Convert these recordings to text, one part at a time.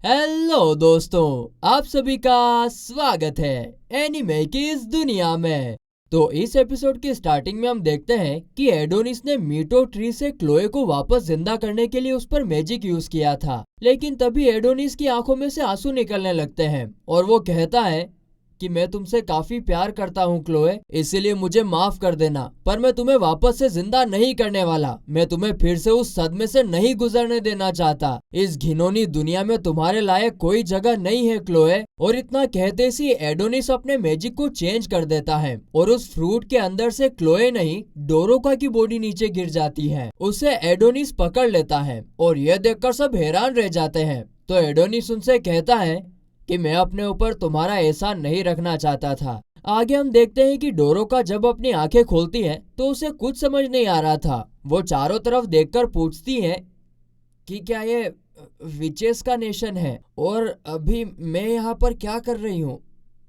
Hello दोस्तों, आप सभी का स्वागत है एनीमे की इस दुनिया में। तो इस एपिसोड की स्टार्टिंग में हम देखते हैं कि एडोनिस ने मीटो ट्री से क्लोए को वापस जिंदा करने के लिए उस पर मैजिक यूज किया था। लेकिन तभी एडोनिस की आंखों में से आंसू निकलने लगते हैं और वो कहता है कि मैं तुमसे काफी प्यार करता हूँ क्लोए, इसीलिए मुझे माफ कर देना, पर मैं तुम्हें वापस से जिंदा नहीं करने वाला। मैं तुम्हें फिर से उस सदमे से नहीं गुजरने देना चाहता। इस घिनौनी दुनिया में तुम्हारे लायक कोई जगह नहीं है क्लोए। और इतना कहते सी एडोनिस अपने मैजिक को चेंज कर देता है और उस फ्रूट के अंदर से क्लोए नहीं डोरोका की बॉडी नीचे गिर जाती है। उसे एडोनिस पकड़ लेता है और यह देखकर सब हैरान रह जाते हैं। तो एडोनिस उनसे कहता है कि मैं अपने ऊपर तुम्हारा एहसान नहीं रखना चाहता था। आगे हम देखते हैं कि डोरोका जब अपनी आंखें खोलती है तो उसे कुछ समझ नहीं आ रहा था। वो चारों तरफ देखकर पूछती है कि क्या ये विचेस का नेशन है और अभी मैं यहाँ पर क्या कर रही हूँ।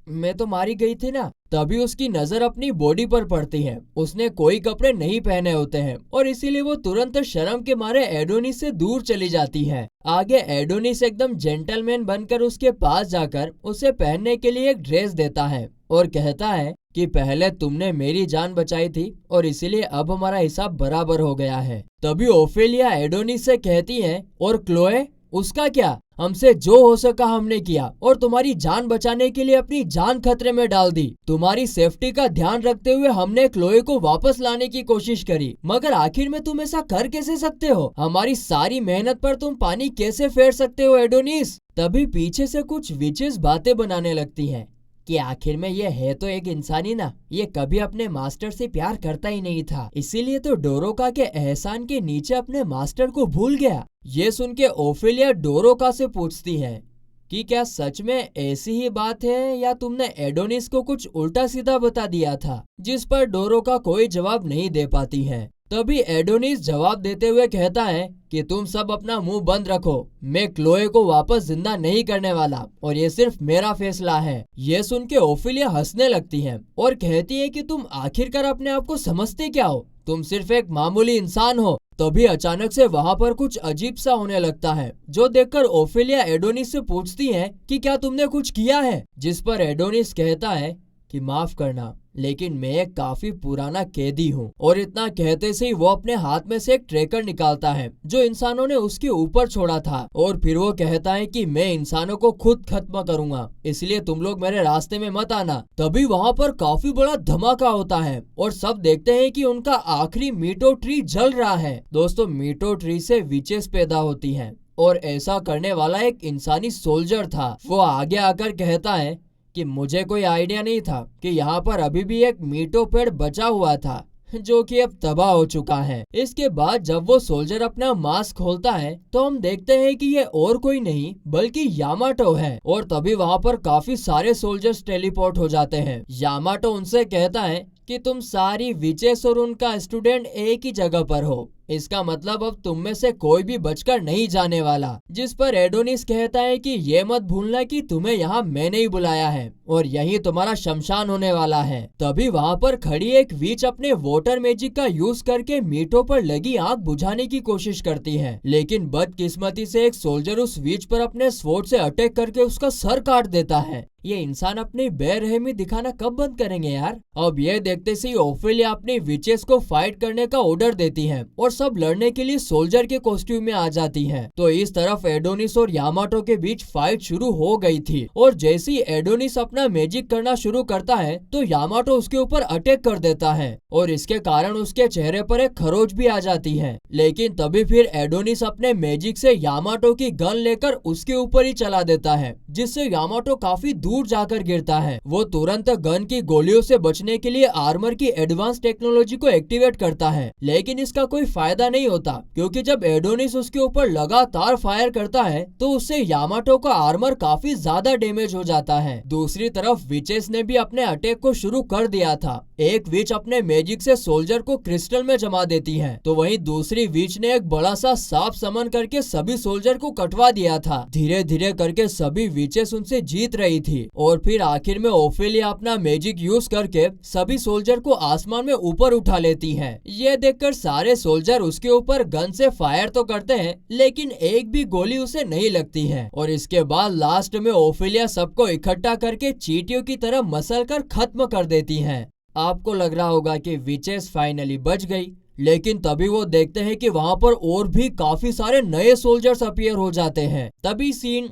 मैं तो मारी गई थी ना। तभी उसकी नजर अपनी बॉडी पर पड़ती है। उसने कोई कपड़े नहीं पहने होते हैं और इसीलिए वो तुरंत शर्म के मारे एडोनिस से दूर चली जाती है। आगे एडोनिस एकदम जेंटलमैन बनकर उसके पास जाकर उसे पहनने के लिए एक ड्रेस देता है और कहता है कि पहले तुमने मेरी जान बचाई थी और इसीलिए अब हमारा हिसाब बराबर हो गया है। तभी ओफेलिया एडोनिस से कहती है, और क्लोए उसका क्या, हमसे जो हो सका हमने किया और तुम्हारी जान बचाने के लिए अपनी जान खतरे में डाल दी। तुम्हारी सेफ्टी का ध्यान रखते हुए हमने क्लोए को वापस लाने की कोशिश करी, मगर आखिर में तुम ऐसा कर कैसे सकते हो। हमारी सारी मेहनत पर तुम पानी कैसे फेर सकते हो एडोनिस। तभी पीछे से कुछ विचेस बातें बनाने लगती हैं कि आखिर में ये है तो एक इंसानी ना, ये कभी अपने मास्टर से प्यार करता ही नहीं था, इसीलिए तो डोरोका के एहसान के नीचे अपने मास्टर को भूल गया। ये सुन के ओफेलिया डोरोका से पूछती है कि क्या सच में ऐसी ही बात है या तुमने एडोनिस को कुछ उल्टा सीधा बता दिया था, जिस पर डोरोका कोई जवाब नहीं दे पाती है। तभी एडोनिस जवाब देते हुए कहता है कि तुम सब अपना मुंह बंद रखो, मैं क्लोए को वापस जिंदा नहीं करने वाला और ये सिर्फ मेरा फैसला है। ये सुन के ओफेलिया हंसने लगती है और कहती है कि तुम आखिरकार अपने आप को समझते क्या हो, तुम सिर्फ एक मामूली इंसान हो। तभी अचानक से वहाँ पर कुछ अजीब सा होने लगता है, जो देखकर ओफेलिया एडोनिस से पूछती है कि क्या तुमने कुछ किया है, जिस पर एडोनिस कहता है कि माफ करना, लेकिन मैं एक काफी पुराना कैदी हूँ। और इतना कहते से ही वो अपने हाथ में से एक ट्रैकर निकालता है जो इंसानों ने उसके ऊपर छोड़ा था और फिर वो कहता है कि मैं इंसानों को खुद खत्म करूंगा, इसलिए तुम लोग मेरे रास्ते में मत आना। तभी वहाँ पर काफी बड़ा धमाका होता है और सब देखते हैं कि उनका आखिरी मीटो ट्री जल रहा है। दोस्तों, मीटो ट्री से विचेस पैदा होती है और ऐसा करने वाला एक इंसानी सोल्जर था। वो आगे आकर कहता है कि मुझे कोई आइडिया नहीं था कि यहाँ पर अभी भी एक मीटो पेड़ बचा हुआ था जो कि अब तबाह हो चुका है। इसके बाद जब वो सोल्जर अपना मास्क खोलता है तो हम देखते हैं कि ये और कोई नहीं बल्कि यामाटो है। और तभी वहाँ पर काफी सारे सोल्जर्स टेलीपोर्ट हो जाते हैं। यामाटो उनसे कहता है कि तुम सारी विचेस और उनका स्टूडेंट एक ही जगह पर हो, इसका मतलब अब तुम में से कोई भी बचकर नहीं जाने वाला। जिस पर एडोनिस कहता है कि ये मत भूलना कि तुम्हें यहाँ मैंने ही बुलाया है और यही तुम्हारा शमशान होने वाला है। तभी वहाँ पर खड़ी एक विच अपने वाटर मैजिक का यूज करके मीटो पर लगी आग बुझाने की कोशिश करती है, लेकिन बदकिस्मती से एक सोल्जर उस विच पर अपने स्वॉर्ड से अटैक करके उसका सर काट देता है। ये इंसान अपनी बेरहमी दिखाना कब बंद करेंगे यार। अब ये देखते से ओफेलिया अपनी विचेस को फाइट करने का ऑर्डर देती है और सब लड़ने के लिए सोल्जर के कॉस्ट्यूम में आ जाती है। तो इस तरफ एडोनिस और यामाटो के बीच फाइट शुरू हो गई थी और जैसे ही एडोनिस अपना मैजिक करना शुरू करता है तो यामाटो उसके ऊपर अटैक कर देता है और इसके कारण उसके चेहरे पर एक खरोच भी आ जाती है। लेकिन तभी फिर एडोनिस अपने मैजिक से यामाटो की गन लेकर उसके ऊपर ही चला देता है, जिससे यामाटो काफी दूर जाकर गिरता है। वो तुरंत गन की गोलियों से बचने के लिए आर्मर की एडवांस टेक्नोलॉजी को एक्टिवेट करता है, लेकिन इसका कोई फायदा नहीं होता क्योंकि जब एडोनिस उसके ऊपर लगातार फायर करता है तो उससे यामाटो का आर्मर काफी ज्यादा डैमेज हो जाता है। दूसरी दूसरी तरफ विचेस ने भी अपने अटैक को शुरू कर दिया था। एक विच अपने मैजिक से सोल्जर को क्रिस्टल में जमा देती है, तो वहीं दूसरी विच ने एक बड़ा सा सांप समन करके सभी सोल्जर को कटवा दिया था। धीरे धीरे करके सभी विचेस उनसे जीत रही थी और फिर आखिर में ओफेलिया अपना मैजिक यूज करके सभी सोल्जर को आसमान में ऊपर उठा लेती है। ये देखकर सारे सोल्जर उसके ऊपर गन से फायर तो करते हैं, लेकिन एक भी गोली उसे नहीं लगती है। और इसके बाद लास्ट में ओफेलिया सबको इकट्ठा करके चींटियों की तरह मसल कर खत्म कर देती है। आपको लग रहा होगा कि विचेस फाइनली बच गई, लेकिन तभी वो देखते हैं कि वहां पर और भी काफी सारे नए सोल्जर्स अपीयर हो जाते हैं। तभी सीन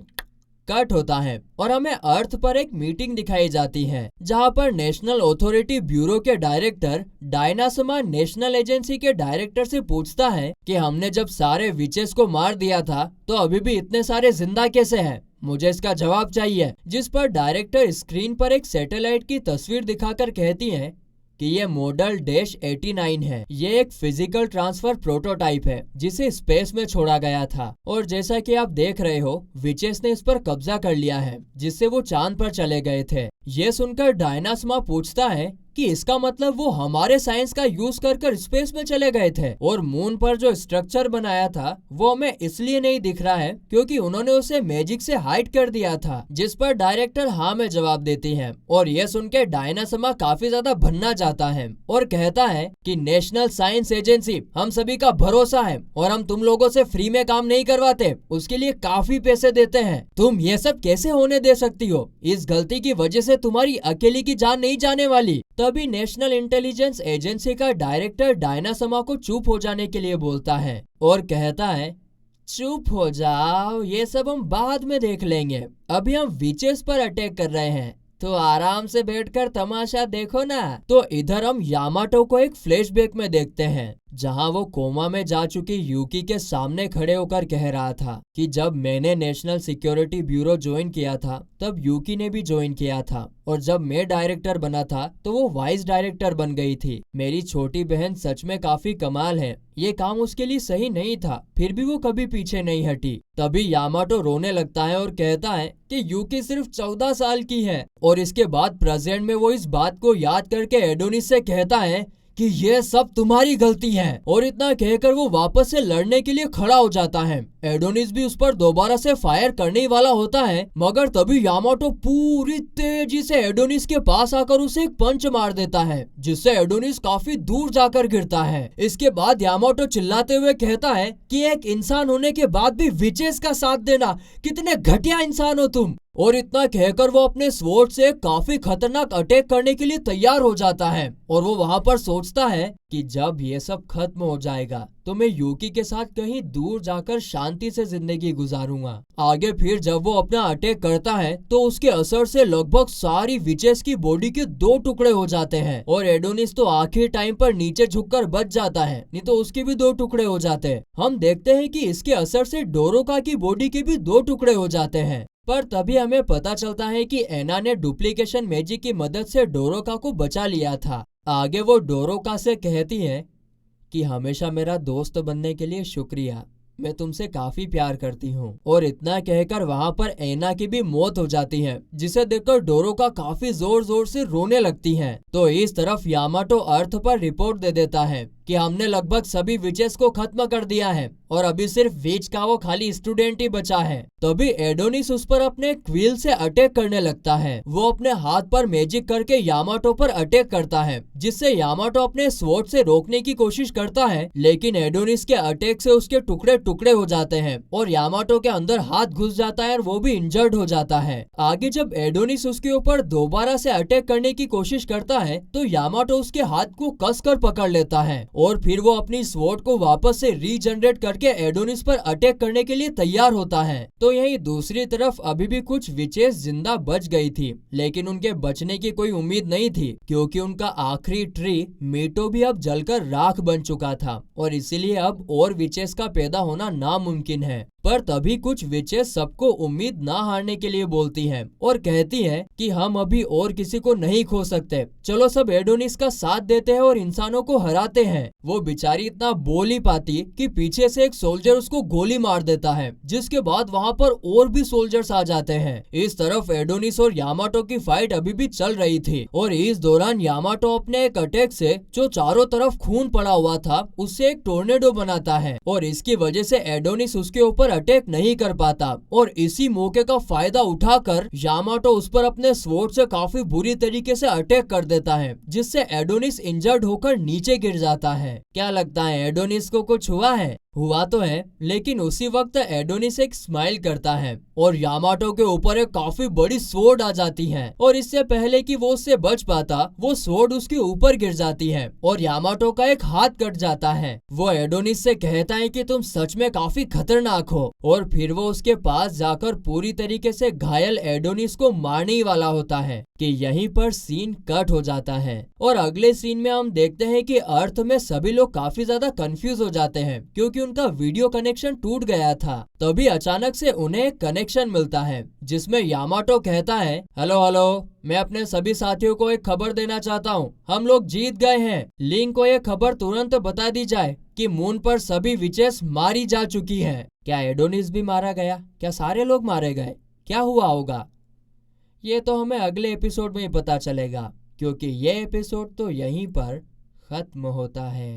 कट होता है और हमें अर्थ पर एक मीटिंग दिखाई जाती है, जहां पर नेशनल अथॉरिटी ब्यूरो के डायरेक्टर डायनासोमा नेशनल एजेंसी के डायरेक्टर से पूछता है कि हमने जब सारे विचेस को मार दिया था तो अभी भी इतने सारे जिंदा कैसे हैं? मुझे इसका जवाब चाहिए। जिस पर डायरेक्टर स्क्रीन पर एक सैटेलाइट की तस्वीर दिखाकर कहती है कि ये मॉडल -89 है। ये एक फिजिकल ट्रांसफर प्रोटोटाइप है जिसे स्पेस में छोड़ा गया था, और जैसा कि आप देख रहे हो विचेस ने इस पर कब्जा कर लिया है, जिससे वो चांद पर चले गए थे। ये सुनकर डायनासोमा पूछता है कि इसका मतलब वो हमारे साइंस का यूज कर स्पेस में चले गए थे, और मून पर जो स्ट्रक्चर बनाया था वो हमें इसलिए नहीं दिख रहा है क्योंकि उन्होंने उसे मैजिक से हाइड कर दिया था। जिस पर डायरेक्टर हाँ में जवाब देती है, और ये सुन के डायनासोमा काफी ज्यादा भनना चाहता है और कहता है कि नेशनल साइंस एजेंसी हम सभी का भरोसा है और हम तुम लोगों से फ्री में काम नहीं करवाते, उसके लिए काफी पैसे देते हैं। तुम ये सब कैसे होने दे सकती हो? इस गलती की वजह से तुम्हारी अकेली की जान नहीं जाने वाली। तभी नेशनल इंटेलिजेंस एजेंसी का डायरेक्टर डायनासोमा को चुप हो जाने के लिए बोलता है और कहता है, चुप हो जाओ, ये सब हम बाद में देख लेंगे। अभी हम विचेस पर अटैक कर रहे हैं, तो आराम से बैठकर तमाशा देखो ना। तो इधर हम यामाटो को एक फ्लैशबैक में देखते हैं, जहां वो कोमा में जा चुकी यूकी के सामने खड़े होकर कह रहा था कि जब मैंने नेशनल सिक्योरिटी ब्यूरो ज्वाइन किया था तब यूकी ने भी ज्वाइन किया था, और जब मैं डायरेक्टर बना था तो वो वाइस डायरेक्टर बन गई थी। मेरी छोटी बहन सच में काफी कमाल है, ये काम उसके लिए सही नहीं था, फिर भी वो कभी पीछे नहीं हटी। तभी यामाटो रोने लगता है और कहता है कि यूकी सिर्फ 14 साल की है, और इसके बाद प्रेजेंट में वो इस बात को याद करके एडोनिस से कहता है कि ये सब तुम्हारी गलती है, और इतना कहकर वो वापस से लड़ने के लिए खड़ा हो जाता है। एडोनिस भी उस पर दोबारा से फायर करने वाला होता है, मगर तभी यामाटो पूरी तेजी से एडोनिस के पास आकर उसे एक पंच मार देता है, जिससे एडोनिस काफी दूर जाकर गिरता है। इसके बाद यामाटो चिल्लाते हुए कहता है कि एक इंसान होने के बाद भी विचेस का साथ देना, कितने घटिया इंसान हो तुम। और इतना कहकर वो अपने स्वॉर्ड से काफी खतरनाक अटैक करने के लिए तैयार हो जाता है, और वो वहां पर सोचता है कि जब ये सब खत्म हो जाएगा तो मैं यूकी के साथ कहीं दूर जाकर शांति से जिंदगी गुजारूंगा। आगे फिर जब वो अपना अटैक करता है तो उसके असर से लगभग सारी विचेस की बॉडी के 2 टुकड़े हो जाते हैं, और एडोनिस तो आखिर टाइम पर नीचे झुककर बच जाता है, नहीं तो उसके भी 2 टुकड़े हो जाते हैं। हम देखते हैं कि इसके असर से डोरोका की बॉडी के भी 2 टुकड़े हो जाते हैं। पर तभी हमें पता चलता है कि एना ने डुप्लीकेशन मैजिक की मदद से डोरोका को बचा लिया था। आगे वो डोरोका से कहती है कि हमेशा मेरा दोस्त बनने के लिए शुक्रिया, मैं तुमसे काफी प्यार करती हूँ। और इतना कहकर वहाँ पर एना की भी मौत हो जाती है, जिसे देखकर डोरोका काफी जोर जोर से रोने लगती है। तो इस तरफ यामाटो अर्थ पर रिपोर्ट दे देता है कि हमने लगभग सभी विचेस को खत्म कर दिया है और अभी सिर्फ विच का वो खाली स्टूडेंट ही बचा है। तभी एडोनिस उस पर अपने क्विल से अटैक करने लगता है। वो अपने हाथ पर मैजिक करके यामाटो पर अटैक करता है, जिससे यामाटो अपने स्वॉर्ड से रोकने की कोशिश करता है, लेकिन एडोनिस के अटैक से उसके टुकड़े टुकड़े हो जाते हैं और यामाटो के अंदर हाथ घुस जाता है और वो भी इंजर्ड हो जाता है। आगे जब एडोनिस उसके ऊपर दोबारा से अटैक करने की कोशिश करता है तो यामाटो उसके हाथ को कसकर पकड़ लेता है, और फिर वो अपनी स्वॉर्ड को वापस से रीजनरेट करके एडोनिस पर अटैक करने के लिए तैयार होता है। तो यही दूसरी तरफ अभी भी कुछ विचेस जिंदा बच गई थी, लेकिन उनके बचने की कोई उम्मीद नहीं थी, क्योंकि उनका आखिरी ट्री मीटो भी अब जलकर राख बन चुका था, और इसीलिए अब और विचेस का पैदा होना नामुमकिन है। पर तभी कुछ विचेस सबको उम्मीद ना हारने के लिए बोलती हैं और कहती हैं कि हम अभी और किसी को नहीं खो सकते, चलो सब एडोनिस का साथ देते हैं और इंसानों को हराते हैं। वो बेचारी इतना बोल ही पाती कि पीछे से एक सोल्जर उसको गोली मार देता है, जिसके बाद वहाँ पर और भी सोल्जर्स आ जाते हैं। इस तरफ एडोनिस और यामाटो की फाइट अभी भी चल रही थी और इस दौरान यामाटो अपने एक अटैक से जो चारों तरफ खून पड़ा हुआ था उससे एक टोर्नेडो बनाता है और इसकी वजह से एडोनिस उसके ऊपर अटैक नहीं कर पाता और इसी मौके का फायदा उठाकर यामाटो उस पर अपने स्वॉर्ड से काफी बुरी तरीके से अटैक कर देता है, जिससे एडोनिस इंजर्ड होकर नीचे गिर जाता है। क्या लगता है एडोनिस को कुछ हुआ है? हुआ तो है, लेकिन उसी वक्त एडोनिस एक स्माइल करता है और यामाटो के ऊपर एक काफी बड़ी स्वॉर्ड आ जाती है और इससे पहले कि वो उससे बच पाता वो स्वॉर्ड उसके ऊपर गिर जाती है और यामाटो का एक हाथ कट जाता है। वो एडोनिस से कहता है कि तुम सच में काफी खतरनाक हो और फिर वो उसके पास जाकर पूरी तरीके से घायल एडोनिस को मारने ही वाला होता है कि यहीं पर सीन कट हो जाता है और अगले सीन में हम देखते हैं कि अर्थ में सभी लोग काफी ज्यादा कंफ्यूज हो जाते हैं क्योंकि उनका वीडियो कनेक्शन टूट गया था। तभी अचानक से उन्हें एक कनेक्शन मिलता है जिसमें यामाटो कहता है, हेलो हेलो, मैं अपने सभी साथियों को एक खबर देना चाहता हूँ, हम लोग जीत गए हैं। लिंक को ये खबर तुरंत बता दी जाए कि मून पर सभी विचेस मारी जा चुकी हैं। क्या एडोनिस भी मारा गया? क्या सारे लोग मारे गए? क्या हुआ होगा? ये तो हमें अगले एपिसोड में ही पता चलेगा क्योंकि ये एपिसोड तो यहीं पर खत्म होता है।